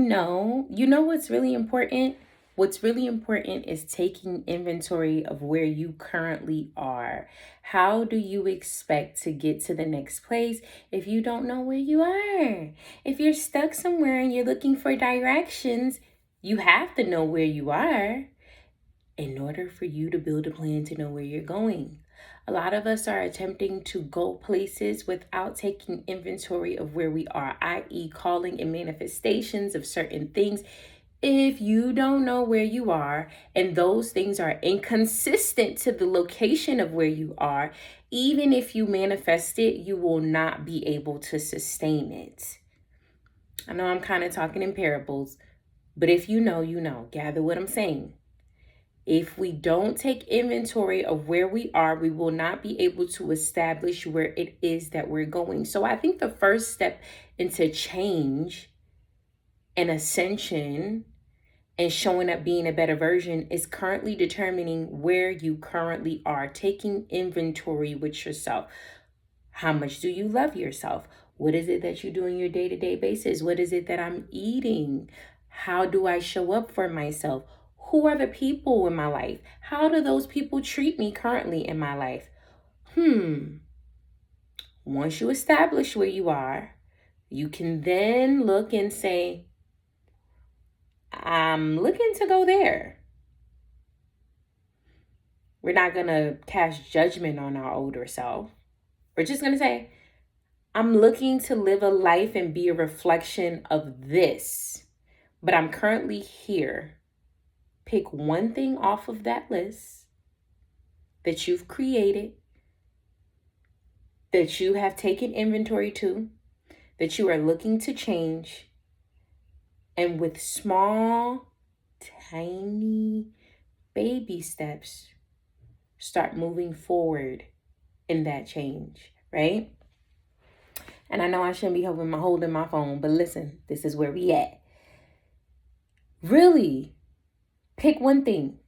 You know what's really important? What's really important is taking inventory of where you currently are. How do you expect to get to the next place if you don't know where you are? If you're stuck somewhere and you're looking for directions, you have to know where you are in order for you to build a plan to know where you're going. A lot of us are attempting to go places without taking inventory of where we are, i.e., calling and manifestations of certain things. If you don't know where you are and those things are inconsistent to the location of where you are, even if you manifest it, you will not be able to sustain it. I know I'm kind of talking in parables, but if you know, you know. Gather what I'm saying. If we don't take inventory of where we are, we will not be able to establish where it is that we're going. So I think the first step into change and ascension and showing up being a better version is currently determining where you currently are, taking inventory with yourself. How much do you love yourself? What is it that you do on your day-to-day basis? What is it that I'm eating? How do I show up for myself? Who are the people in my life? How do those people treat me currently in my life? Once you establish where you are, you can then look and say, I'm looking to go there. We're not going to cast judgment on our older self. We're just going to say, I'm looking to live a life and be a reflection of this, but I'm currently here. Pick one thing off of that list that you've created, that you have taken inventory to, that you are looking to change, and with small, tiny, baby steps, start moving forward in that change, right? And I know I shouldn't be holding my phone, but listen, this is where we at. Really, pick one thing.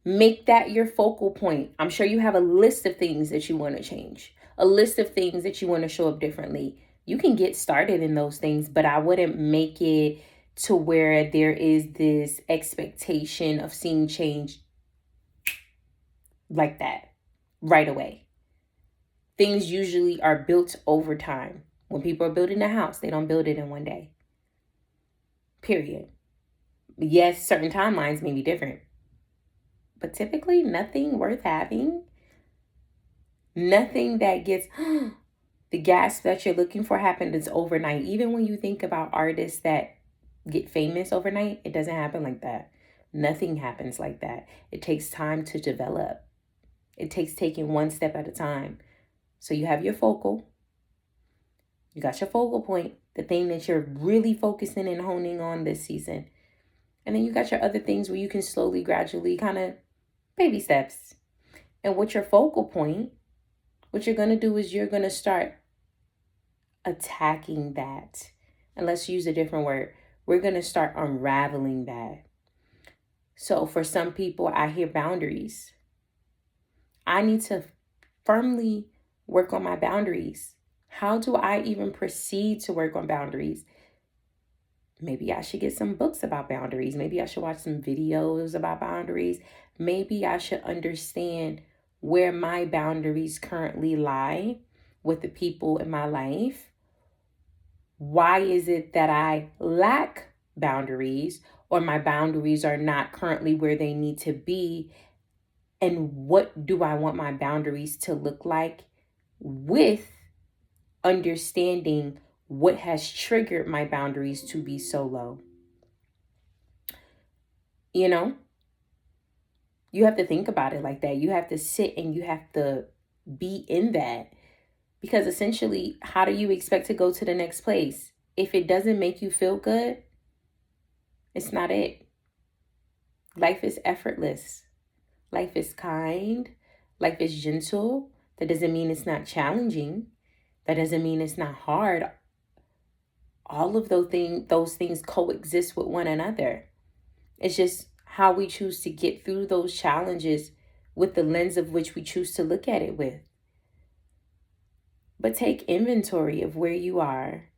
Make that your focal point. I'm sure you have a list of things that you want to change, a list of things that you want to show up differently. You can get started in those things, but I wouldn't make it to where there is this expectation of seeing change like that right away. Things usually are built over time. When people are building a house, they don't build it in one day. Period. Yes, certain timelines may be different, but typically nothing worth having, nothing that gets the gasp that you're looking for happens overnight. Even when you think about artists that get famous overnight, it doesn't happen like that. Nothing happens like that. It takes time to develop. It takes taking one step at a time. So you have your focal. You got your focal point, the thing that you're really focusing and honing on this season. And then you got your other things where you can slowly, gradually, kind of baby steps. And with your focal point, what you're going to do is you're going to start attacking that. And let's use a different word. We're going to start unraveling that. So for some people, I hear boundaries. I need to firmly work on my boundaries. How do I even proceed to work on boundaries? Maybe I should get some books about boundaries. Maybe I should watch some videos about boundaries. Maybe I should understand where my boundaries currently lie with the people in my life. Why is it that I lack boundaries, or my boundaries are not currently where they need to be? And what do I want my boundaries to look like, with understanding what has triggered my boundaries to be so low? You know, you have to think about it like that. You have to sit and you have to be in that, because essentially, how do you expect to go to the next place? If it doesn't make you feel good, it's not it. Life is effortless. Life is kind. Life is gentle. That doesn't mean it's not challenging. That doesn't mean it's not hard. All of those things coexist with one another. It's just how we choose to get through those challenges with the lens of which we choose to look at it with. But take inventory of where you are.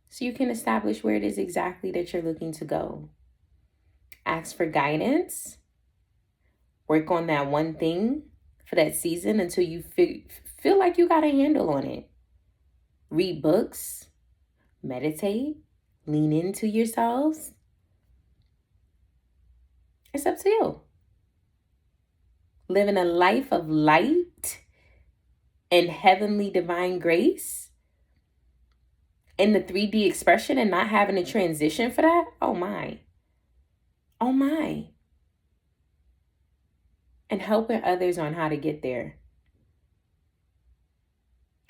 so you can establish where it is exactly that you're looking to go. Ask for guidance. Work on that one thing for that season until you feel like you got a handle on it. Read books, meditate, lean into yourselves. It's up to you. Living a life of light and heavenly divine grace in the 3D expression and not having a transition for that. Oh my. Oh my. And helping others on how to get there.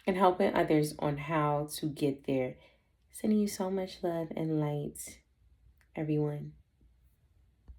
And helping others on how to get there. Sending you so much love and light, everyone.